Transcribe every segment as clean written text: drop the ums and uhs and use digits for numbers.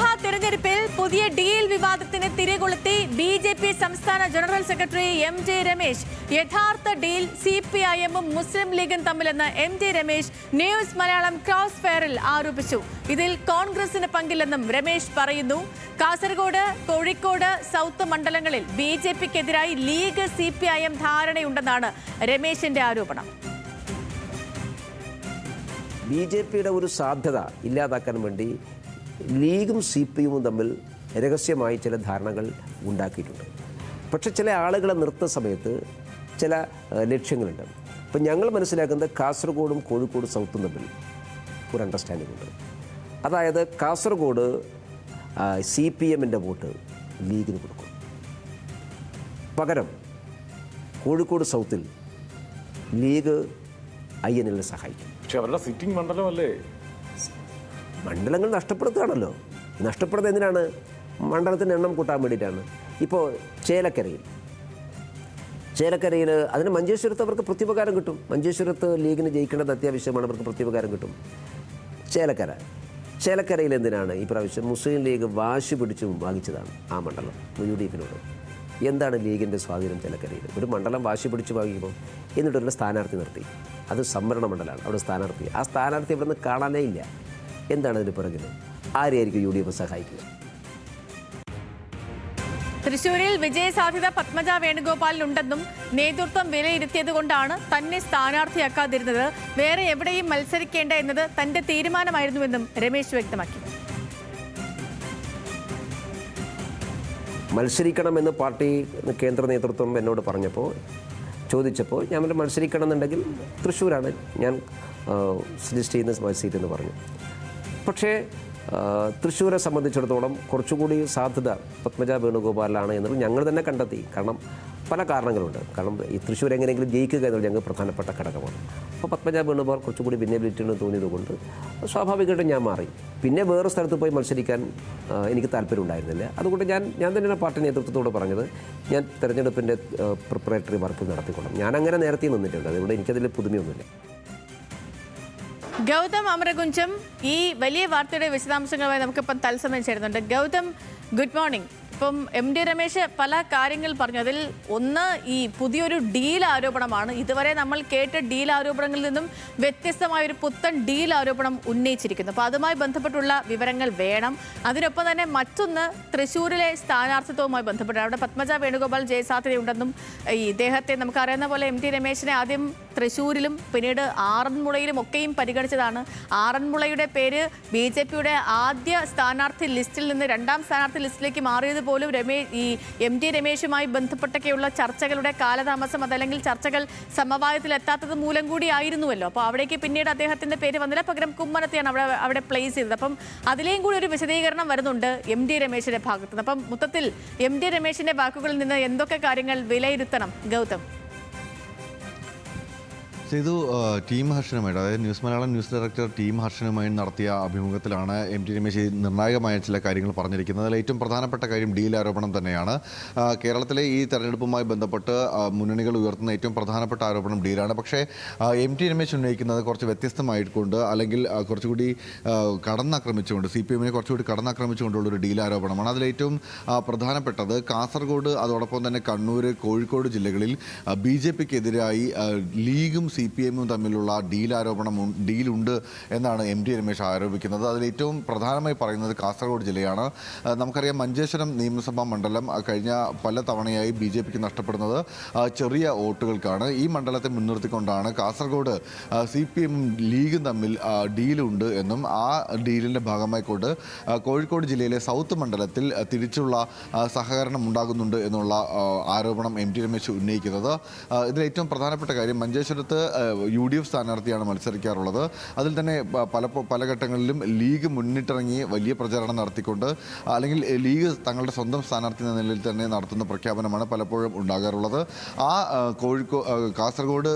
നിയമസഭാ തെരഞ്ഞെടുപ്പിൽ പുതിയ ഡീൽ വിവാദത്തിന് തിരികൊളുത്തി ബി.ജെ.പി. സംസ്ഥാന ജനറൽ സെക്രട്ടറി എം.ടി. രമേശ്. യഥാർത്ഥ ഡീൽ CPIM-ഉം മുസ്ലിം ലീഗും തമ്മിലെന്ന് എം.ടി. രമേശ് ന്യൂസ് മലയാളം ക്രോസ് ഫെയറിൽ ആരോപിച്ചു. ഇതിൽ കോൺഗ്രസിന് പങ്കില്ലെന്നും രമേശ് പറയുന്നു. കാസർഗോഡ്, കോഴിക്കോട് സൗത്ത് മണ്ഡലങ്ങളിൽ ബി.ജെ.പിക്കെതിരായി ലീഗ് CPIM ധാരണയുണ്ടെന്നാണ് രമേശിന്റെ ആരോപണം. ബി.ജെ.പിയുടെ ഒരു സാധ്യത ഇല്ലാതാക്കാൻ വേണ്ടി ലീഗും CPIM-ഉം തമ്മിൽ രഹസ്യമായി ചില ധാരണകൾ ഉണ്ടാക്കിയിട്ടുണ്ട്. പക്ഷേ ചില ആളുകളെ നിർത്തുന്ന സമയത്ത് ചില ലക്ഷ്യങ്ങളുണ്ട്. ഇപ്പം ഞങ്ങൾ മനസ്സിലാക്കുന്നത് കാസർഗോഡും കോഴിക്കോട് സൗത്തും തമ്മിൽ ഒരു അണ്ടർസ്റ്റാൻഡിംഗ് ഉണ്ട്. അതായത് കാസർഗോഡ് CPM-ൻ്റെ വോട്ട് ലീഗിന് കൊടുക്കും, പകരം കോഴിക്കോട് സൗത്തിൽ ലീഗ് INL-നെ സഹായിക്കും. പക്ഷെ അവരുടെ സിറ്റിംഗ് മണ്ഡലമല്ലേ? മണ്ഡലങ്ങൾ നഷ്ടപ്പെടുത്തുകയാണല്ലോ. നഷ്ടപ്പെടുന്നത് എന്തിനാണ്? മണ്ഡലത്തിൻ്റെ എണ്ണം കൂട്ടാൻ വേണ്ടിയിട്ടാണ്. ഇപ്പോൾ ചേലക്കരയിൽ അതിന് മഞ്ചേശ്വരത്ത് അവർക്ക് പ്രത്യുപകാരം കിട്ടും. മഞ്ചേശ്വരത്ത് ലീഗിന് ജയിക്കേണ്ടത് അത്യാവശ്യമാണ്, അവർക്ക് പ്രത്യുപകാരം കിട്ടും. ചേലക്കരയിൽ എന്തിനാണ് ഈ പ്രാവശ്യം മുസ്ലിം ലീഗ് വാശി പിടിച്ച് വാങ്ങിച്ചതാണ് ആ മണ്ഡലം UDF-നോട്. എന്താണ് ലീഗിൻ്റെ സ്വാധീനം ചേലക്കരയിൽ? ഒരു മണ്ഡലം വാശി പിടിച്ച് വാങ്ങിക്കുമ്പോൾ എന്നിട്ടൊരു സ്ഥാനാർത്ഥി നിർത്തി. അത് സംവരണ മണ്ഡലമാണ്, അവിടെ സ്ഥാനാർത്ഥി. ആ സ്ഥാനാർത്ഥി ഇവിടെ നിന്ന് കാണാനേ ഇല്ല. എന്താണ് അതിന് പിറകിൽ? ആരെയായിരിക്കും UDF സഹായിക്കുക? തൃശൂരിൽ വിജയസാധ്യത പത്മജ വേണുഗോപാലിനുണ്ടെന്നും നേതൃത്വം വിലയിരുത്തിയതുകൊണ്ടാണ് തന്നെ സ്ഥാനാർത്ഥിയാക്കാതിരുന്നത്. വേറെ എവിടെയും മത്സരിക്കേണ്ട എന്നത് തന്റെ തീരുമാനമായിരുന്നുവെന്നും രമേശ് വ്യക്തമാക്കി. മത്സരിക്കണമെന്ന് പാർട്ടി കേന്ദ്ര നേതൃത്വം എന്നോട് ചോദിച്ചപ്പോൾ ഞാൻ മത്സരിക്കണം എന്നുണ്ടെങ്കിൽ തൃശ്ശൂരാണ് ഞാൻ സജസ്റ്റ് ചെയ്യുന്ന സീറ്റ് എന്ന് പറഞ്ഞു. പക്ഷേ തൃശ്ശൂരെ സംബന്ധിച്ചിടത്തോളം കുറച്ചുകൂടി സാധ്യത പത്മജ വേണുഗോപാലാണ് എന്നുള്ളത് ഞങ്ങൾ തന്നെ കണ്ടെത്തി. കാരണം പല കാരണങ്ങളുണ്ട്. കാരണം ഈ തൃശ്ശൂർ എങ്ങനെയെങ്കിലും ജയിക്കുക എന്നുള്ളത് ഞങ്ങൾക്ക് പ്രധാനപ്പെട്ട ഘടകമാണ്. അപ്പോൾ പത്മജ വേണുഗോപാൽ കുറച്ചുകൂടി വിന്നബിലിറ്റി ഉണ്ടെന്ന് തോന്നിയതുകൊണ്ട് സ്വാഭാവികമായിട്ടും ഞാൻ മാറി. പിന്നെ വേറെ സ്ഥലത്ത് പോയി മത്സരിക്കാൻ എനിക്ക് താല്പര്യം ഉണ്ടായിരുന്നില്ല. അതുകൊണ്ട് ഞാൻ തന്നെയാണ് പാർട്ടി നേതൃത്വത്തോട് പറഞ്ഞത്, ഞാൻ തെരഞ്ഞെടുപ്പിൻ്റെ പ്രിപ്പറേറ്ററി വർക്ക് നടത്തിക്കൊള്ളാം. ഞാൻ അങ്ങനെ നേരത്തെ നിന്നിട്ടുണ്ട്. അതുകൊണ്ട് എനിക്കതിൽ പുതുമയൊന്നുമില്ല. ഗൗതം അമരകുഞ്ചം ഈ വലിയ വാർത്തയുടെ വിശദാംശങ്ങളുമായി നമുക്കിപ്പം തത്സമയം ചേരുന്നുണ്ട്. Gautam, good morning. ഇപ്പം എം.ടി. രമേശ് പല കാര്യങ്ങൾ പറഞ്ഞു. അതിൽ ഒന്ന് ഈ പുതിയൊരു ഡീൽ ആരോപണമാണ്. ഇതുവരെ നമ്മൾ കേട്ട ഡീൽ ആരോപണങ്ങളിൽ നിന്നും വ്യത്യസ്തമായൊരു പുത്തൻ ഡീൽ ആരോപണം ഉന്നയിച്ചിരിക്കുന്നു. അപ്പോൾ അതുമായി ബന്ധപ്പെട്ടുള്ള വിവരങ്ങൾ വേണം. അതിനൊപ്പം തന്നെ മറ്റൊന്ന് തൃശ്ശൂരിലെ സ്ഥാനാർത്ഥിത്വവുമായി ബന്ധപ്പെട്ട് അവിടെ പത്മജ വേണുഗോപാൽ ജയസാധ്യതയുണ്ടെന്നും ഈ ഇദ്ദേഹത്തെ നമുക്കറിയുന്ന പോലെ എം.ടി. രമേശിനെ ആദ്യം തൃശ്ശൂരിലും പിന്നീട് ആറന്മുളയിലും ഒക്കെയും പരിഗണിച്ചതാണ്. ആറന്മുളയുടെ പേര് ബി.ജെ.പിയുടെ ആദ്യ സ്ഥാനാർത്ഥി ലിസ്റ്റിൽ നിന്ന് രണ്ടാം സ്ഥാനാർത്ഥി ലിസ്റ്റിലേക്ക് മാറിയത് പോലും എം.ടി. രമേശുമായി ബന്ധപ്പെട്ടൊക്കെയുള്ള ചർച്ചകളുടെ കാലതാമസം, അതല്ലെങ്കിൽ ചർച്ചകൾ സമവായത്തിലെത്താത്തത് മൂലം കൂടി ആയിരുന്നുവല്ലോ. അപ്പോൾ അവിടേക്ക് പിന്നീട് അദ്ദേഹത്തിന്റെ പേര് വന്നില്ല, പകരം കുമ്മനത്തെയാണ് അവിടെ പ്ലേസ് ചെയ്തത്. അപ്പം അതിലേയും കൂടി ഒരു വിശദീകരണം വരുന്നുണ്ട് എം.ടി. രമേശിന്റെ ഭാഗത്ത് നിന്ന്. അപ്പം മൊത്തത്തിൽ എം.ടി. രമേശിന്റെ വാക്കുകളിൽ നിന്ന് എന്തൊക്കെ കാര്യങ്ങൾ വിലയിരുത്തണം ഗൗതം? ഇത് ടീം ഹർഷനുമായിട്ട്, അതായത് news Malayalam news director team ഹർഷനുമായി നടത്തിയ അഭിമുഖത്തിലാണ് എം.ടി. രമേശ് നിർണായകമായ ചില കാര്യങ്ങൾ പറഞ്ഞിരിക്കുന്നത്. അതിൽ ഏറ്റവും പ്രധാനപ്പെട്ട കാര്യം ഡീൽ ആരോപണം തന്നെയാണ്. കേരളത്തിലെ ഈ തെരഞ്ഞെടുപ്പുമായി ബന്ധപ്പെട്ട് മുന്നണികൾ ഉയർത്തുന്ന ഏറ്റവും പ്രധാനപ്പെട്ട ആരോപണം ഡീലാണ്. പക്ഷേ എം.ടി. രമേശ് ഉന്നയിക്കുന്നത് കുറച്ച് വ്യത്യസ്തമായിക്കൊണ്ട്, അല്ലെങ്കിൽ കുറച്ചുകൂടി കടന്നാക്രമിച്ചുകൊണ്ട്, CPM-നെ കുറച്ചുകൂടി കടന്നാക്രമിച്ചുകൊണ്ടുള്ളൊരു ഡീൽ ആരോപണമാണ്. അതിലേറ്റവും പ്രധാനപ്പെട്ടത് കാസർഗോഡ്, അതോടൊപ്പം തന്നെ കണ്ണൂർ, കോഴിക്കോട് ജില്ലകളിൽ BJP-ക്കെതിരായി ലീഗും CPM-ഉം തമ്മിലുള്ള ഡീലുണ്ട് എന്നാണ് എം.ടി. രമേശ് ആരോപിക്കുന്നത്. അതിലേറ്റവും പ്രധാനമായി പറയുന്നത് കാസർഗോഡ് ജില്ലയാണ്. നമുക്കറിയാം, മഞ്ചേശ്വരം നിയമസഭാ മണ്ഡലം കഴിഞ്ഞ പല തവണയായി BJP-ക്ക് നഷ്ടപ്പെടുന്നത് ചെറിയ വോട്ടുകൾക്കാണ്. ഈ മണ്ഡലത്തെ മുൻനിർത്തിക്കൊണ്ടാണ് കാസർഗോഡ് CPM-ഉം ലീഗും തമ്മിൽ ഡീലുണ്ട് എന്നും ആ ഡീലിൻ്റെ ഭാഗമായിക്കൊണ്ട് കോഴിക്കോട് ജില്ലയിലെ സൗത്ത് മണ്ഡലത്തിൽ തിരിച്ചുള്ള സഹകരണം ഉണ്ടാകുന്നുണ്ട് എന്നുള്ള ആരോപണം എം.ടി. രമേശ് ഉന്നയിക്കുന്നത്. ഇതിലേറ്റവും പ്രധാനപ്പെട്ട കാര്യം, മഞ്ചേശ്വരത്ത് UDF സ്ഥാനാർത്ഥിയാണ് മത്സരിക്കാറുള്ളത്. അതിൽ തന്നെ പല ഘട്ടങ്ങളിലും ലീഗ് മുന്നിട്ടിറങ്ങി വലിയ പ്രചാരണം നടത്തിക്കൊണ്ട്, അല്ലെങ്കിൽ ലീഗ് തങ്ങളുടെ സ്വന്തം സ്ഥാനാർത്ഥി എന്ന നിലയിൽ തന്നെ നടത്തുന്ന പ്രഖ്യാപനമാണ് പലപ്പോഴും ഉണ്ടാകാറുള്ളത്. ആ കാസർഗോഡ്,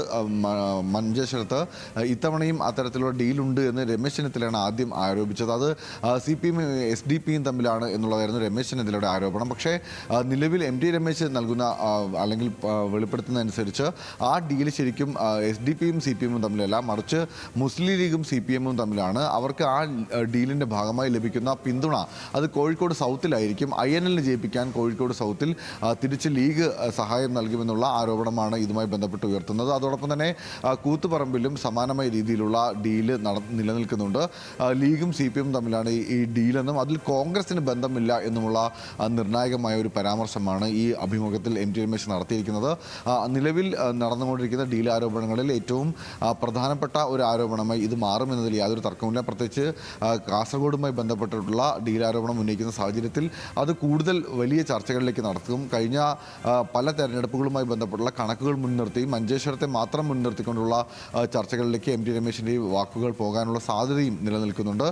മഞ്ചേശ്വരത്ത് ഇത്തവണയും അത്തരത്തിലുള്ള ഡീലുണ്ട് എന്ന് രമേശ് ചെന്നിത്തലയാണ് ആദ്യം ആരോപിച്ചത്. അത് CPM SDP തമ്മിലാണ് എന്നുള്ളതായിരുന്നു രമേശ് ചെന്നിത്തലയുടെ ആരോപണം. പക്ഷേ നിലവിൽ എം.ടി. രമേശ് നൽകുന്ന അല്ലെങ്കിൽ വെളിപ്പെടുത്തുന്നതനുസരിച്ച് ആ ഡീൽ ശരിക്കും SDP-യും CPM-ഉം തമ്മിലല്ല, മറിച്ച് മുസ്ലിം ലീഗും CPM-ഉം തമ്മിലാണ്. അവർക്ക് ആ ഡീലിൻ്റെ ഭാഗമായി ലഭിക്കുന്ന പിന്തുണ അത് കോഴിക്കോട് സൗത്തിലായിരിക്കും. INL-നെ ജയിപ്പിക്കാൻ കോഴിക്കോട് സൗത്തിൽ തിരിച്ച് ലീഗ് സഹായം നൽകുമെന്നുള്ള ആരോപണമാണ് ഇതുമായി ബന്ധപ്പെട്ട് ഉയർത്തുന്നത്. അതോടൊപ്പം തന്നെ കൂത്തുപറമ്പിലും സമാനമായ രീതിയിലുള്ള ഡീല് നിലനിൽക്കുന്നുണ്ട്. ലീഗും CPM-ഉം തമ്മിലാണ് ഈ ഡീലെന്നും അതിൽ കോൺഗ്രസിന് ബന്ധമില്ല എന്നുമുള്ള നിർണായകമായ ഒരു പരാമർശമാണ് ഈ അഭിമുഖത്തിൽ MT രമേശ് നടത്തിയിരിക്കുന്നത്. നിലവിൽ നടന്നുകൊണ്ടിരിക്കുന്ന ഡീൽ ആരോപണങ്ങളിൽ ഏറ്റവും പ്രധാനപ്പെട്ട ഒരു ആരോപണമായി ഇത് മാറുമെന്നതിൽ യാതൊരു തർക്കമില്ല. പ്രത്യേകിച്ച് കാസർഗോഡുമായി ബന്ധപ്പെട്ടിട്ടുള്ള ഡീൽ ആരോപണം ഉന്നയിക്കുന്ന സാഹചര്യത്തിൽ അത് കൂടുതൽ വലിയ ചർച്ചകളിലേക്ക് നടത്തും. കഴിഞ്ഞ പല തെരഞ്ഞെടുപ്പുകളുമായി ബന്ധപ്പെട്ടുള്ള കണക്കുകൾ മുൻനിർത്തി മഞ്ചേശ്വരത്തെ മാത്രം മുൻനിർത്തിക്കൊണ്ടുള്ള ചർച്ചകളിലേക്ക് MT രമേശിൻ്റെ വാക്കുകൾ പോകാനുള്ള സാധ്യതയും നിലനിൽക്കുന്നുണ്ട്.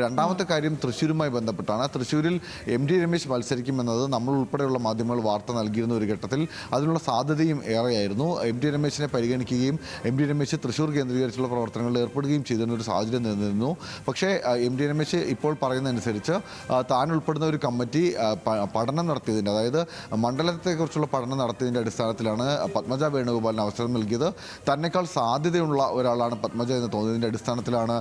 രണ്ടാമത്തെ കാര്യം തൃശ്ശൂരുമായി ബന്ധപ്പെട്ടാണ്. തൃശ്ശൂരിൽ MT രമേശ് മത്സരിക്കുമെന്നത് നമ്മൾ ഉൾപ്പെടെയുള്ള മാധ്യമങ്ങൾ വാർത്ത നൽകിയിരുന്ന ഒരു ഘട്ടത്തിൽ അതിനുള്ള സാധ്യതയും ഏറെയായിരുന്നു. MT രമേശിനെ പരിഗണിക്കുകയും MT രമേശ് തൃശ്ശൂർ കേന്ദ്രീകരിച്ചുള്ള പ്രവർത്തനങ്ങളിൽ ഏർപ്പെടുകയും ചെയ്തിരുന്ന ഒരു സാഹചര്യം നിലനിന്നിരുന്നു. പക്ഷേ MT രമേശ് ഇപ്പോൾ പറയുന്നതനുസരിച്ച് താൻ ഉൾപ്പെടുന്ന ഒരു കമ്മിറ്റി പഠനം നടത്തിയതിൻ്റെ, അതായത് മണ്ഡലത്തെക്കുറിച്ചുള്ള പഠനം നടത്തിയതിൻ്റെ അടിസ്ഥാനത്തിലാണ് പത്മജ വേണുഗോപാലിന് അവസരം നൽകിയത്. തന്നെക്കാൾ സാധ്യതയുള്ള ഒരാളാണ് പത്മജ എന്ന് തോന്നിയതിൻ്റെ അടിസ്ഥാനത്തിലാണ്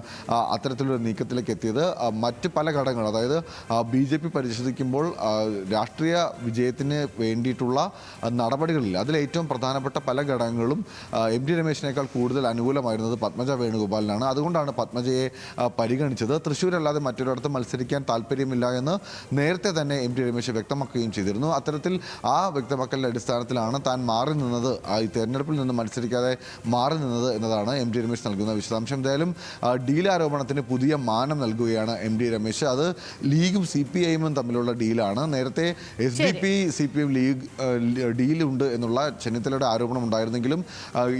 അത്തരത്തിലൊരു നീക്കത്തിലേക്ക് എത്തിയത്. മറ്റ് പല ഘടകങ്ങൾ, അതായത് BJP പരിശോധിക്കുമ്പോൾ രാഷ്ട്രീയ വിജയത്തിന് വേണ്ടിയിട്ടുള്ള നടപടികളിൽ അതിലേറ്റവും പ്രധാനപ്പെട്ട പല ഘടകങ്ങളും MT രമേശിനേക്കാൾ കൂടുതൽ അനുകൂലമായിരുന്നത് പത്മജ വേണുഗോപാലിനാണ്. അതുകൊണ്ടാണ് പത്മജയെ പരിഗണിച്ചത്. തൃശ്ശൂരല്ലാതെ മറ്റൊരിടത്ത് മത്സരിക്കാൻ താല്പര്യമില്ല എന്ന് നേരത്തെ തന്നെ MT രമേശ് വ്യക്തമാക്കുകയും ചെയ്തിരുന്നു. അത്തരത്തിൽ ആ വ്യക്തമാക്കലിൻ്റെ അടിസ്ഥാനത്തിലാണ് താൻ മാറി നിന്നത്, ഈ തെരഞ്ഞെടുപ്പിൽ നിന്ന് മത്സരിക്കാതെ മാറി നിന്നത് എന്നതാണ് MT രമേശ് നൽകുന്ന വിശദാംശം. എന്തായാലും ഡീൽ ആരോപണത്തിന് പുതിയ മാനം നൽകുകയാണ് MT രമേശ്. അത് ലീഗും CPI-ഉം തമ്മിലുള്ള ഡീലാണ്. നേരത്തെ SDP CPM ലീഗ് ഡീലുണ്ട് എന്നുള്ള ചെന്നിത്തലയുടെ ആരോപണം ഉണ്ടായിരുന്നെങ്കിലും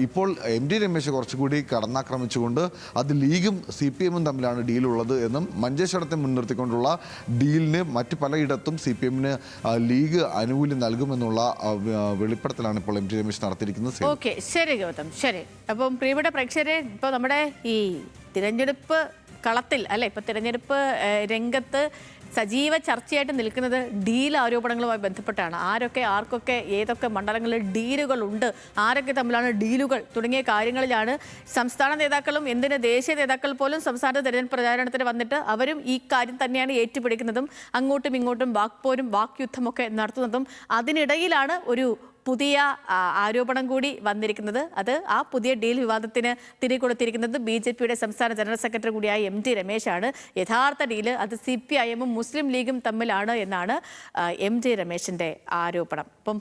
ഇപ്പോൾ MT രമേശ് കുറച്ചുകൂടി കടന്നാക്രമിച്ചുകൊണ്ട് അത് ലീഗും CPM-ഉം തമ്മിലാണ് ഡീലുള്ളത് എന്നും മഞ്ചേശ്വരത്തെ മുൻനിർത്തിക്കൊണ്ടുള്ള ഡീലിന് മറ്റ് പലയിടത്തും CPM-ന് ലീഗ് ആനുകൂല്യം നൽകുമെന്നുള്ള വെളിപ്പെടുത്തലാണ് ഇപ്പോൾ MT രമേശ് നടത്തിയിരിക്കുന്നത്. ഓക്കെ, ശരി ഗൗതം, ശരി. അപ്പം പ്രിയപ്പെട്ട പ്രേക്ഷകരെ, ഇപ്പോൾ നമ്മുടെ ഈ തിരഞ്ഞെടുപ്പ് കളത്തിൽ അല്ലെ, ഇപ്പൊ തിരഞ്ഞെടുപ്പ് രംഗത്ത് സജീവ ചർച്ചയായിട്ട് നിൽക്കുന്നത് ഡീൽ ആരോപണങ്ങളുമായി ബന്ധപ്പെട്ടാണ്. ആർക്കൊക്കെ ഏതൊക്കെ മണ്ഡലങ്ങളിൽ ഡീലുകളുണ്ട്, ആരൊക്കെ തമ്മിലാണ് ഡീലുകൾ തുടങ്ങിയ കാര്യങ്ങളിലാണ് സംസ്ഥാന നേതാക്കളും എന്തിന് ദേശീയ നേതാക്കൾ പോലും സംസ്ഥാന തെരഞ്ഞെടുപ്പ് പ്രചാരണത്തിന് വന്നിട്ട് അവരും ഈ കാര്യം തന്നെയാണ് ഏറ്റുപിടിക്കുന്നതും അങ്ങോട്ടും ഇങ്ങോട്ടും വാക്പോരും വാക്യുദ്ധമൊക്കെ നടത്തുന്നതും. അതിനിടയിലാണ് ഒരു പുതിയ ആരോപണം കൂടി വന്നിരിക്കുന്നത്. അത് ആ പുതിയ ഡീൽ വിവാദത്തിന് തിരികൊടുത്തിരിക്കുന്നത് BJP-യുടെ സംസ്ഥാന ജനറൽ സെക്രട്ടറി കൂടിയായ MT രമേശാണ്. യഥാർത്ഥ ഡീല് അത് CPI-ഉം മുസ്ലിം ലീഗും തമ്മിലാണ് എന്നാണ് MT രമേശിന്റെ ആരോപണം. അപ്പം